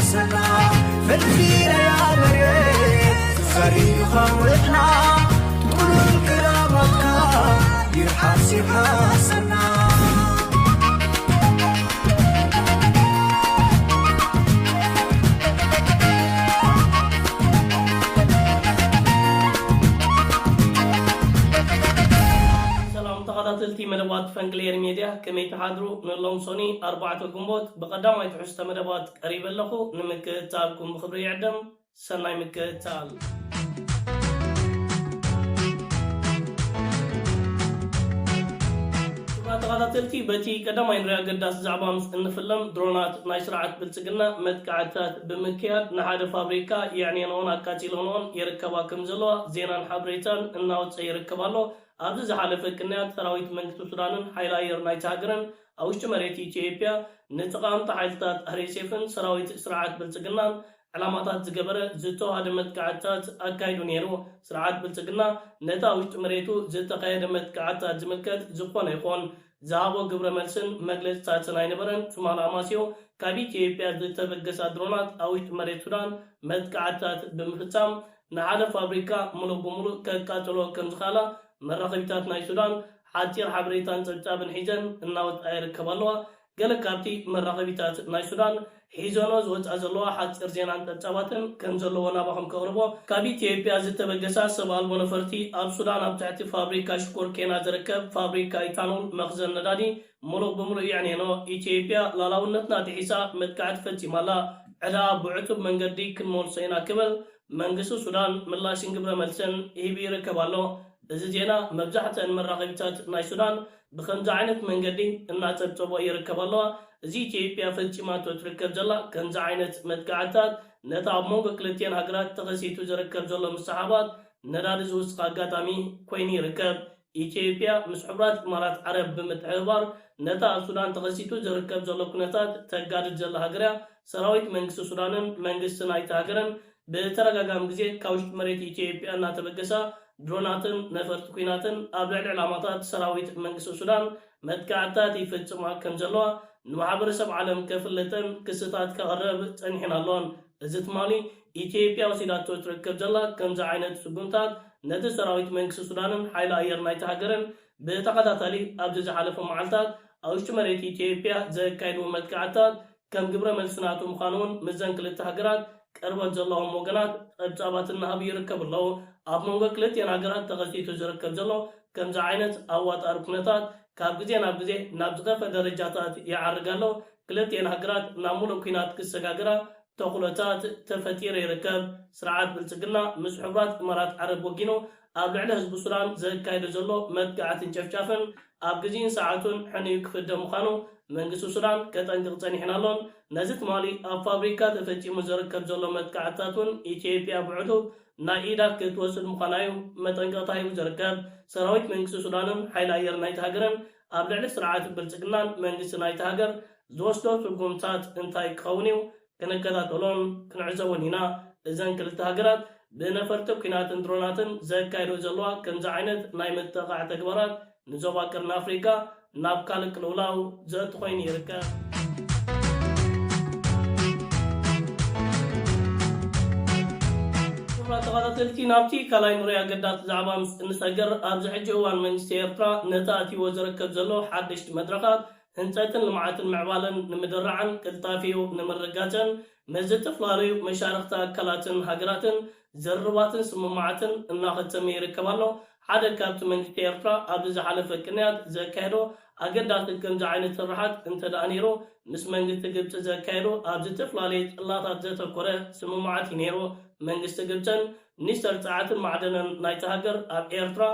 حاسنا فالفيرة يا مريت صريخ خوتنا تقول كرامتك يحاسي حاسنا تلتي مدبات فنكلير ميديا كمي تحضروا نلوم صوني 4 قنبوت بقدام يتحست مدبات قريبا لكو نمك تالكم بخبري عدم سناي مك تال تلتي بتي قدام ينريا قداس زعبان نفلم درونات نايسرعات بالسقنا مدكعتات بمكياد نحاد فابريكا يعني نون أكاتي لونون يركبا كمزلوا زينان حبريتان الناوت سيركبالو أبز زحالة كنيات سراويت منكتو سودانن حيلا يرناي تاقرن أوشت مريتي إثيوبيا نتقام تحيلتات هريسيفن سراويت سرعات بالسقنان علامات زقبرة زتو هادمت كعتات أكايدو نيرو سرعات بالسقنا نتا أوشت مريتو زتا قيدمت كعتات زملكت زقون يقون زهابو قبر ملسن مجلس تاتسناي نبرن سمال أماسيو كابي إثيوبيا زتا بقس أدرونات أوشت مريت سودان مت كعتات بمفتام نعاد فابريكا ملو بملو كاتلو كمزخالا مرخبيتات ناي سودان حاتير حبريتان تلتابن حيزن الناوت اير كبالوا قال كابتي مرخبيتات ناي سودان حيزونوز وتعزلوا حاتير زينان تلتاباتن كنزلوا نابهم كوربو كابي تيبيا زت بقسا سبال ونفرتي اب سودان اب تحت فابريكا شكور كينا تركب فابريكا ايتانول مخزن ندادي ملو بملو يعني نو ايتيوبيا لالاونتنا تحسا متكعت فتي مالا عدا بعتب منقدي كنمول سينا كبل منقسو سودان ملاشين قبر ملسن ايبي ركبالو እዚ ዜና መብዛሕትአን መራኸቢታት ናይ ሱዳን ብከምዚ ዓይነት መንገዲ እናተብፀቦ ይርከብ ኣለዋ እዚ ኢትዮጵያ ፈፂማቶ ትርከብ ዘላ ከምዚ ዓይነት መጥቃዕታት ነታ ኣብ ሞንጎ ክልቲአን ሃገራት ተኸሲቱ ዝርከብ ዘሎ መሰሓባት ነዳዲ ዝውስኽ ኣጋጣሚ ኮይኑ ይርከብ ኢትዮጵያ ምስ ሕቡራት ኢማራት ዓረብ ብምትሕብባር ነታ ኣብ ሱዳን ተኸሲቱ ዝርከብ ዘሎ ኩነታት ተጋድድ ዘላ ሃገር እያ ሰራዊት መንግስቲ ሱዳንን መንግስቲ ናይቲ ሃገርን ብተረጋጋሚ ግዜ ካብ ውሽጢ መሬት ኢትዮጵያ እናተበገሳ دروناتن نفرت كويناتن أبلغ علامات سراويت منقص السودان مدكعتات يفجم كم جلوا نمعبر سب عالم كفلتن كستات كغرب تنحن اللون زت مالي إثيوبيا وسيدات تركب جلا كم زعينت سبنتات ند سراويت منقص السودان حيل أير نايت هاجرن بتقدات علي أبجز حلف معلتات أوش مريت إثيوبيا زي كاينو مدكعتات كم جبر ملسناتهم قانون مزن كلت هاجرات كربت جلاهم وجنات أبجابات النهب يركب الله ኣብ መንጎ ክልቲአን ሃገራት ተኸሲቱ ዝርከብ ዘሎ ከምዚ ዓይነት ኣዋጣሪ ኩነታት ካብ ግዜ ናብ ግዜ ናብ ዝኸፈ ደረጃታት ይዓርግ ኣሎ ክልቲአን ሃገራት ናብ ሙሉእ ኩናት ክሰጋገራ ተኽሎታት ተፈጢሩ ይርከብ ስርዓት ብልፅግና ምስ ሕቡራት ኢማራት ዓረብ ወጊኑ ኣብ ልዕሊ ህዝቢ ሱዳን ዘካይዱ ዘሎ መጥቃዕትን ጨፍጫፍን ኣብ ግዜን ሰዓቱን ሕንዩ ክፍደም ምዃኑ መንግስቲ ሱዳን ከጠንቅቕ ፀኒሕና ኣሎን ነዚ ትማሊ ኣብ ፋብሪካ ተፈፂሙ ዝርከብ ዘሎ መጥቃዕታትን ኢትዮጵያ ብዕቱብ ናይ ኢዳ ክትወስድ ምዃናዩ መጠንቀቕታ ሂቡ ዝርከብ ሰራዊት መንግስቲ ሱዳንን ሓይሊ ኣየር ናይቲ ሃገርን ኣብ ልዕሊ ስርዓት ብልፅግናን መንግስቲ ናይቲ ሃገር ዝወስዶ ትርጉምታት እንታይ ክኸውን እዩ ክንከታተሎን ክንዕዘቦን ኢና እዘን ክልተ ሃገራት ብነፈርቲ ኩናትን ድሮናትን ዘካይዶ ዘለዋ ከምዚ ዓይነት ናይ ምጥቃዕ ተግባራት ንዞባ ቀርኒ ኣፍሪካ ናብ ካልእ ቅልውላው ዘእቱ ኮይኑ ይርከብ ተኸታተልቲ ናብቲ ካልኣይ ንሪኦ ገዳት ዛዕባ ምስ እንሰገር ኣብዚ ሕጂ እዋን መንግስቲ ኤርትራ ነታ ኣትይዎ ዝርከብ ዘሎ ሓደሽቲ መድረኻት ህንፀትን ልምዓትን ምዕባለን ንምድራዕን ቅልጣፊኡ ንምርጋፅን መዘተፈላለዩ መሻርክቲ ኣካላትን ሃገራትን ዘርባትን ስምማዓትን እናኸተመ ይርከብ ኣሎ ሓደ ካብቲ መንግስቲ ኤርትራ ኣብዚ ዝሓለፈ ቅንያት ዘካየዶ ኣገዳሲ ከምዚ ዓይነት ስራሓት እንተደኣ ነይሩ ምስ መንግስቲ ግብፂ ዘካየዶ ኣብ ዝተፈላለዩ ፅላታት ዘተኮረ ስምማዓት እዩ ነይሩ መንግስቲ ግብፅን ሚኒስተር ፀዓትን ማዕደንን ናይቲ ሃገር ኣብ ኤርትራ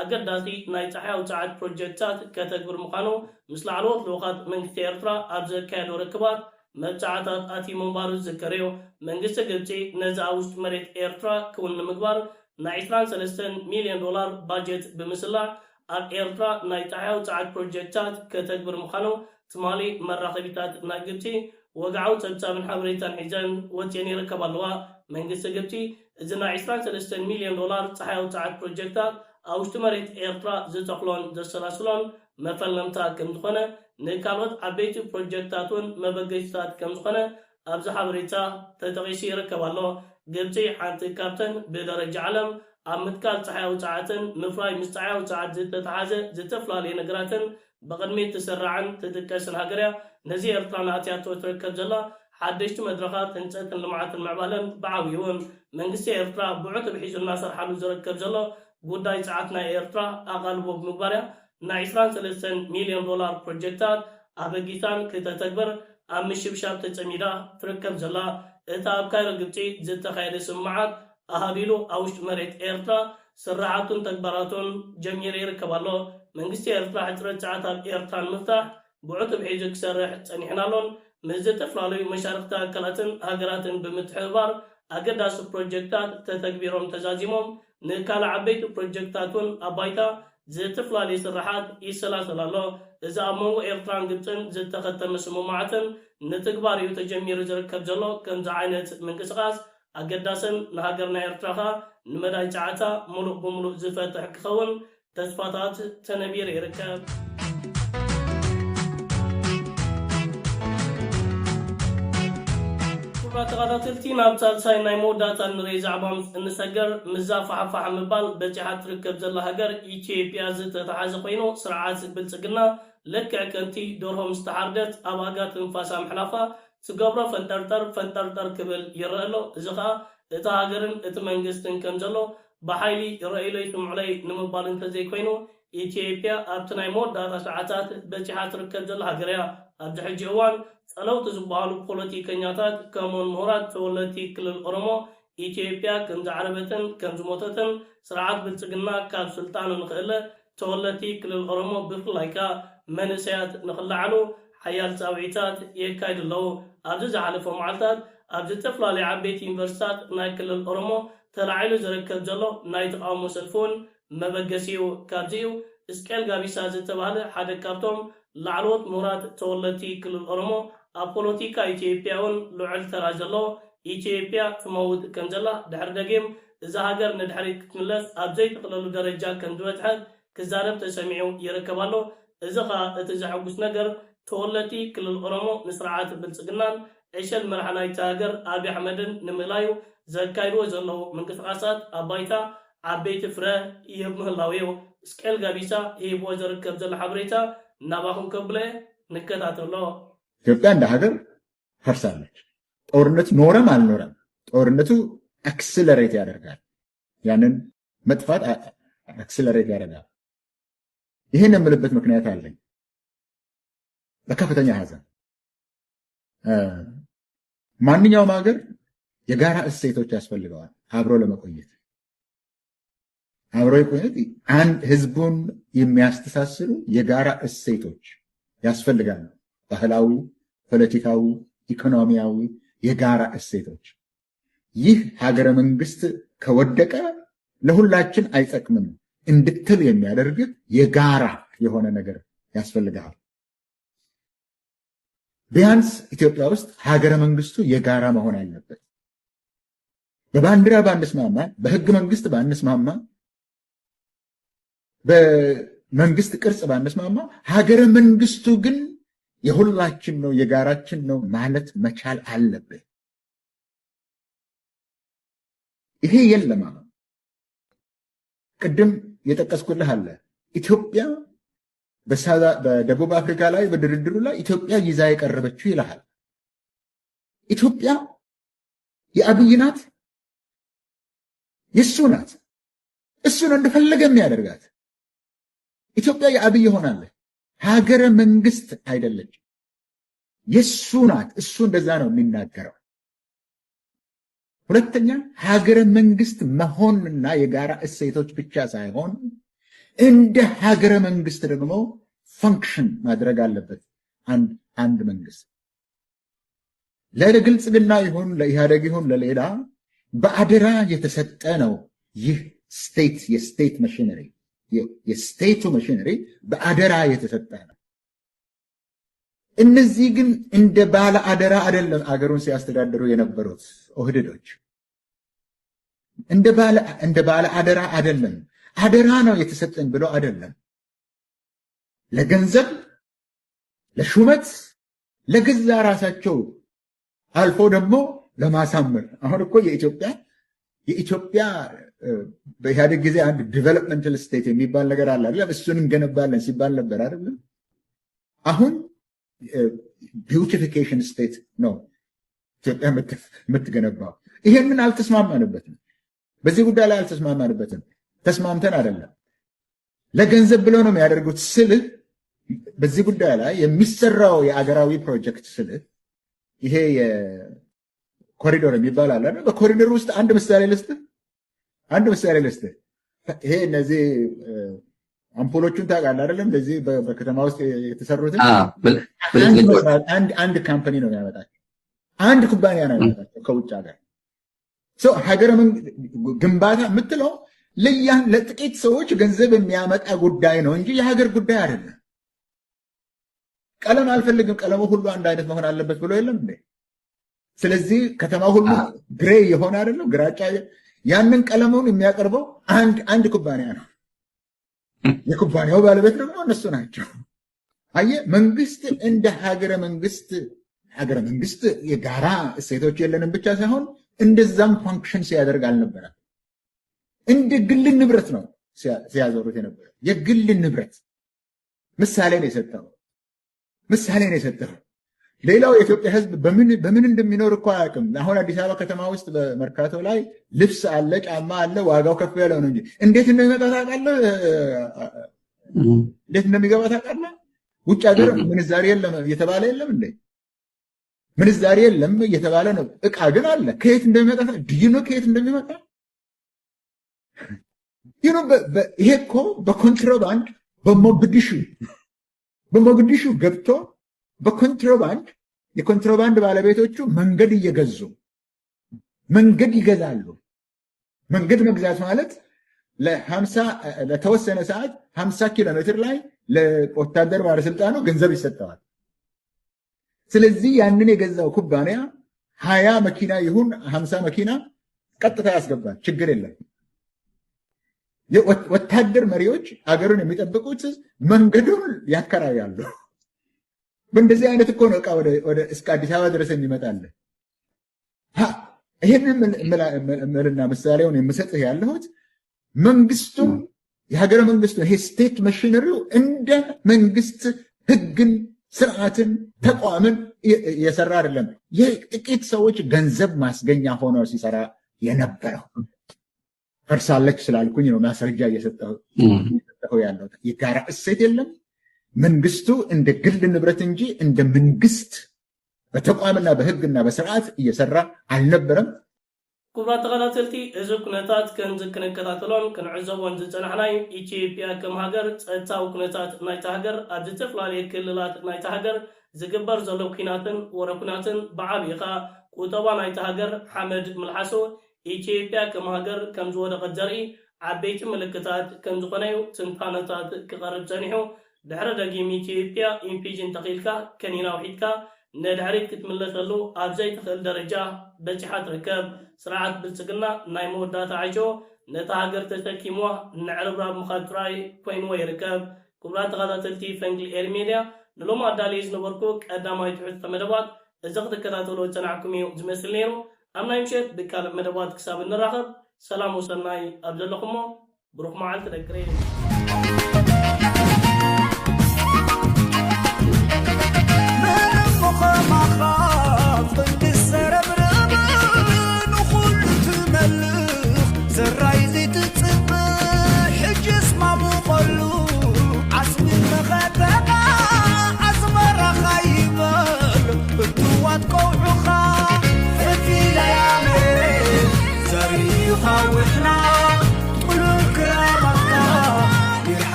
ኣገዳሲ ናይ ፀሓይ ኣውፅዓት ፕሮጀክትታት ከተግብር ምዃኑ ምስ ላዕለዎት ልኡኻት መንግስቲ ኤርትራ ኣብ ዘካየዶ ርክባት መብፃዕታት ኣትዩ ምንባሩ ዝዝከር እዩ መንግስቲ ግብፂ ነዚ ኣብ ውሽጢ መሬት ኤርትራ ክውን ንምግባር ናይ 23 ሚልዮን ዶላር ባጀት ብምስላዕ ኣብ ኤርትራ ናይ ፀሓይ ኣውፅዓት ፕሮጀክትታት ከተግብር ምዃኑ ትማሊ መራኸቢታት ናይ ግብፂ ወግዓዊ ፀብፃብን ሓበሬታን ሒዘን ወፅየን ይርከባ ኣለዋ መንግስቲ ግብፂ እዚ ናይ 23 ሚልዮን ዶላር ፀሓይ ኣውፅዓት ፕሮጀክትታት ኣብ ውሽጢ መሬት ኤርትራ ዝተኽሎን ዘሰላስሎን መፈለምታ ከም ዝኾነ ንካልኦት ዓበይቲ ፕሮጀክትታት እውን መበገጅታት ከም ዝኾነ ኣብዚ ሓበሬታ ተጠቂሱ ይርከብ ኣሎ። ግብፂ ሓንቲ ካብተን ብደረጃ ዓለም ኣብ ምትካል ፀሓያዊ ፀዓትን ምፍራይ ምስ ፀሓያዊ ፀዓት ዝተተሓዘ ዝተፈላለዩ ነገራትን ብቅድሚት ትስራዕን ትጥቀስን ሃገር እያ። ነዚ ኤርትራ ናእትያቶ ትርከብ ዘላ ሓደሽቲ መድረኻት ህንፀትን ልምዓትን ምዕባለን ብዓብዪ እውን መንግስቲ ኤርትራ ብዑት ብሒዙ እናሰርሓሉ ዝርከብ ዘሎ ጉዳይ ፀዓት ናይ ኤርትራ ኣቓልቦ ብምግባር እያ። ናይ 23 ሚልዮን ዶላር ፕሮጀክታት ኣበጊታን ክተተግበር ኣብ ምሽብሻብ ተፀሚዳ ትርከብ ዘላ እታ ኣብ ካይሮ ግብፂ ዝተኻየደ ስምዓት ኣሃቢሉ ኣብ ውሽጢ መሬት ኤርትራ ስራሓቱን ተግባራቱን ጀሚሩ ይርከብ ኣሎ። መንግስቲ ኤርትራ ሕፅረት ፀዓት ኣብ ኤርትራ ንምፍታሕ ብዑት ብሒዙ ክሰርሕ ፀኒሕና ኣሎን ምስ ዝተፈላለዩ መሻርክቲ ኣካላትን ሃገራትን ብምትሕብባር ኣገዳሲ ፕሮጀክታት ተተግቢሮም ተዛዚሞም ንካልእ ዓበይቲ ፕሮጀክታትን ኣብ ባይታ ዝተፈላለዩ ስራሓት ይሰላሰል ኣሎ። እዚ ኣብ መንጎ ኤርትራን ግብፅን ዝተኸተመ ስምምዓትን ንትግባር እዩ ተጀሚሩ ዝርከብ ዘሎ። ከምዚ ዓይነት ምንቅስቃስ ኣገዳስን ንሃገርና ኤርትራ ኸ ንመዳይ ፀዓታ ሙሉእ ብምሉእ ዝፈትሕ ክኸውን ተስፋታት ተነቢሩ ይርከብ። ተኸታተልቲ ናብ ሳልሳይ ናይ መወዳእታ ንሪኢ ዛዕባ እንሰገር ምዛፋሕፋሕ ምባል በፂሓ ትርከብ ዘላ ሃገር ኢትዮጵያ ዝተተሓዘ ኮይኑ ስርዓት ብልፅግና ልክዕ ከንቲ ደርሆ ምስ ተሓርደት ኣብ ሃጋ ትንፋሳ ምሕላፋ ትገብሮ ፈንጠርጠር ክብል ይረአ ኣሎ። እዚ ከዓ እቲ ሃገርን እቲ መንግስትን ከም ዘሎ ብሓይሊ ረኢለይ ስምዑለይ ንምባል እንተዘይኮይኑ ኢትዮጵያ ኣብቲ ናይ መወዳእታ ሰዓታት በፂሓ ትርከብ ዘላ ሃገር እያ። ኣብዚ ሕጂ እዋን ጸለውቲ ዝበሃሉ ፖለቲከኛታት ከምኡውን ምሁራት ተወለድቲ ክልል ኦሮሞ ኢትዮጵያ ከም ዝዓረበትን ከም ዝሞተትን ስርዓት ብልፅግና ካብ ስልጣን ንኽእለ ተወለድቲ ክልል ኦሮሞ ብፍላይ ከዓ መንእሰያት ንኽላዓሉ ሓያል ፃውዒታት የካይዱ ኣለዉ። ኣብዚ ዝሓለፈ መዓልታት ኣብ ዝተፈላለዩ ዓበይቲ ዩኒቨርሲታት ናይ ክልል ኦሮሞ ተላዒሉ ዝርከብ ዘሎ ናይ ተቃውሞ ሰልፉን መበገሲኡ ካብዚኡ እስቄል ጋቢሳ ዝተባሃለ ሓደ ካብቶም ላዕለዎት ምሁራት ተወለድቲ ክልል ኦሮሞ ኣብ ፖለቲካ ኢትዮጵያ እውን ልዑል ተራ ዘሎ ኢትዮጵያ ትመውት ከም ዘላ ድሕሪ ደጊም እዛ ሃገር ንድሕሪት ክትምለስ ኣብ ዘይትኽእለሉ ደረጃ ከም ዝበፅሐት ክዛረብ ተሰሚዑ ይርከብ ኣሎ። እዚ ኸ እቲ ዘሐጉስ ነገር ተወለድቲ ክልል ኦሮሞ ንስርዓት ብልፅግናን ዕሸል መራሒ ናይቲ ሃገር ኣብዪ ኣሕመድን ንምእላዩ ዘካይድዎ ዘለዉ ምንቅስቃሳት ኣብ ባይታ ዓበይቲ ፍረ ይህብ ምህላው እዩ። እስቄል ጋቢሳ ሂብዎ ዝርከብ ዘሎ ሓበሬታ ናባኹም ከብለ ንከታተሎ። ኢትዮጵያ እንደ ሀገር ፈርሳለች። ጦርነቱ ኖረም አልኖረም ጦርነቱ አክስለሬት ያደርጋል። ያንን መጥፋት አክስለሬት ያደርጋል። ይህን የምልበት ምክንያት አለኝ። በከፍተኛ ሀዘን ማንኛውም ሀገር የጋራ እሴቶች ያስፈልገዋል አብሮ ለመቆየት። አብሮ የቆየት አንድ ህዝቡን የሚያስተሳስሩ የጋራ እሴቶች ያስፈልጋሉ። ባህላዊ፣ ፖለቲካዊ፣ ኢኮኖሚያዊ የጋራ እሴቶች። ይህ ሀገረ መንግስት ከወደቀ ለሁላችን አይጠቅምም እንድትል የሚያደርግ የጋራ የሆነ ነገር ያስፈልጋል። ቢያንስ ኢትዮጵያ ውስጥ ሀገረ መንግስቱ የጋራ መሆን አለበት። በባንዲራ ባንስማማ፣ በህገ መንግስት ባንስማማ፣ በመንግስት ቅርጽ ባንስማማ፣ ሀገረ መንግስቱ ግን የሁላችን ነው የጋራችን ነው ማለት መቻል አለበት። ይሄ የለም። ቅድም የጠቀስኩልህ አለ ኢትዮጵያ በደቡብ አፍሪካ ላይ በድርድሩ ላይ ኢትዮጵያ ይዛ የቀረበችው ይልሃል። ኢትዮጵያ የአብይ ናት፣ የእሱ ናት። እሱን እንደፈለገ የሚያደርጋት ኢትዮጵያ የአብይ ሆናለች። ሀገረ መንግስት አይደለች፣ የእሱ ናት። እሱ እንደዛ ነው የሚናገረው። ሁለተኛ ሀገረ መንግስት መሆንና የጋራ እሴቶች ብቻ ሳይሆን እንደ ሀገረ መንግስት ደግሞ ፈንክሽን ማድረግ አለበት። አንድ መንግስት ለብልጽግና ይሁን ለኢህአዴግ ይሁን ለሌላ በአደራ የተሰጠ ነው። ይህ ስቴት የስቴት ማሽነሪ የስቴቱ ማሽነሪ በአደራ የተሰጠ ነው። እነዚህ ግን እንደ ባለ አደራ አይደለም አገሩን ሲያስተዳድሩ የነበሩት ኦህዴዶች። እንደ ባለ አደራ አይደለም። አደራ ነው የተሰጠን ብሎ አይደለም። ለገንዘብ፣ ለሹመት፣ ለገዛ ራሳቸው አልፎ ደግሞ ለማሳመር አሁን እኮ የኢትዮጵያ በኢህአዴግ ጊዜ አንድ ዲቨሎፕመንታል ስቴት የሚባል ነገር አለ አይደል? እሱን እንገነባለን ሲባል ነበር አይደል? አሁን ቢዩቲፊኬሽን ስቴት ነው ኢትዮጵያ የምትገነባው። ይሄንን አልተስማማንበትም። በዚህ ጉዳይ ላይ አልተስማማንበትም። ተስማምተን አይደለም ለገንዘብ ብለው ነው የሚያደርጉት ስልህ በዚህ ጉዳይ ላይ የሚሰራው የአገራዊ ፕሮጀክት ስልህ ይሄ የኮሪዶር የሚባል አለ። በኮሪዶር ውስጥ አንድ ምሳሌ ልስጥህ። ይሄ እነዚህ አምፖሎቹን ታውቃለህ አይደለም? እንደዚህ በከተማ ውስጥ የተሰሩትን አንድ ካምፓኒ ነው የሚያመጣቸው። አንድ ኩባንያ ነው የሚያመጣቸው ከውጭ ሀገር። ሀገረ ግንባታ የምትለው ለጥቂት ሰዎች ገንዘብ የሚያመጣ ጉዳይ ነው እንጂ የሀገር ጉዳይ አይደለም። ቀለም አልፈልግም፣ ቀለሙ ሁሉ አንድ አይነት መሆን አለበት ብሎ የለም እንዴ? ስለዚህ ከተማ ሁሉ ግሬ የሆነ አይደለም፣ ግራጫ። ያንን ቀለሙን የሚያቀርበው አንድ ኩባንያ ነው። የኩባንያው ባለቤት ደግሞ እነሱ ናቸው። አየህ፣ መንግስት እንደ ሀገረ መንግስት የጋራ እሴቶች የለንም ብቻ ሳይሆን እንደዛም ፋንክሽን ሲያደርግ አልነበረም። እንደ ግል ንብረት ነው ሲያዞሩት የነበረ። የግል ንብረት ምሳሌ ነው የሰጠው። ሌላው የኢትዮጵያ ሕዝብ በምን እንደሚኖር እኮ አያውቅም። አሁን አዲስ አበባ ከተማ ውስጥ በመርካቶ ላይ ልብስ አለ፣ ጫማ አለ፣ ዋጋው ከፍ ያለው ነው እንጂ እንዴት እንደሚመጣ ታውቃለህ? እንዴት እንደሚገባ ታውቃለህ? ውጭ ሀገር ምንዛሬ የለም እየተባለ የለም እንዴ? ምንዛሬ የለም እየተባለ ነው። እቃ ግን አለ። ከየት እንደሚመጣ ድይኖ ከየት እንደሚመጣ ይሄ እኮ በኮንትሮባንድ በሞግዲሹ ገብቶ በኮንትሮባንድ የኮንትሮባንድ ባለቤቶቹ መንገድ ይገዛሉ። መንገድ መግዛት ማለት ለተወሰነ ሰዓት 50 ኪሎ ሜትር ላይ ለወታደር ባለስልጣኑ ገንዘብ ይሰጠዋል። ስለዚህ ያንን የገዛው ኩባንያ 20 መኪና ይሁን 50 መኪና ቀጥታ ያስገባል። ችግር የለም። ወታደር መሪዎች አገሩን የሚጠብቁት መንገዱን ያከራያሉ። በእንደዚህ አይነት እኮ ነው ዕቃ እስከ አዲስ አበባ ድረስ የሚመጣል። ይህንን ምልና ምሳሌውን የምሰጥህ ያለሁት መንግስቱም የሀገረ መንግስቱ ይሄ ስቴት መሽነሪው እንደ መንግስት ህግን፣ ስርዓትን፣ ተቋምን የሰራ አይደለም። የጥቂት ሰዎች ገንዘብ ማስገኛ ሆኖ ሲሰራ የነበረው ፈርሳለች ስላልኩኝ ነው ማስረጃ እየሰጠሁ ያለው። የጋራ እሴት የለም። መንግስቱ እንደ ግል ንብረት እንጂ እንደ መንግስት በተቋምና በህግና በስርዓት እየሰራ አልነበረም። ክቡራት ተኸታተልቲ እዚ ኩነታት ከምዚ ክንከታተሎን ክንዕዘቦን ዝፀናሕናይ ኢትዮጵያ ከም ሃገር ፀጥታዊ ኩነታት ናይታ ሃገር ኣብ ዝተፈላለዩ ክልላት ናይታ ሃገር ዝግበር ዘሎ ኩናትን ወረኩናትን ብዓብይኻ ቁጠባ ናይታ ሃገር ሓመድ ምልሓሱ ኢትዮጵያ ከም ሃገር ከም ዝወደቐት ዘርኢ ዓበይቲ ምልክታት ከም ዝኾነዩ ትንታነታት ክቐርብ ፀኒሑ ድሕሪ ደጊም ኢትዮጵያ ኢምፒጅን ተኺልካ ከኒና ውሒድካ ነድሕሪት ክትምለሰሉ ኣብ ዘይትኽእል ደረጃ በፂሓ ትርከብ ስርዓት ብልፅግና ናይ መወዳእታ ዓጆ ነታ ሃገር ተሰኪምዋ ንዕርብራብ ምኻድ ጥራይ ኮይንዎ ይርከብ። ክቡራት ተኸታተልቲ ፈንግሊ ኤር ሚድያ ንሎም ኣዳልዩ ዝነበርኩ ቀዳማይ ትሕዝቶ መደባት እዚ ክትከታተሎ ፀናዕኩም እዩ ዝመስል ነይሩ። ኣብ ናይ ምሸት ብካልእ መደባት ክሳብ እንራኸብ ሰላም ወሰናይ ኣብ ዘለኹሞ ብሩኽ መዓልቲ ደቅረ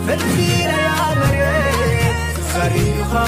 فالفينا يا مريم صريخة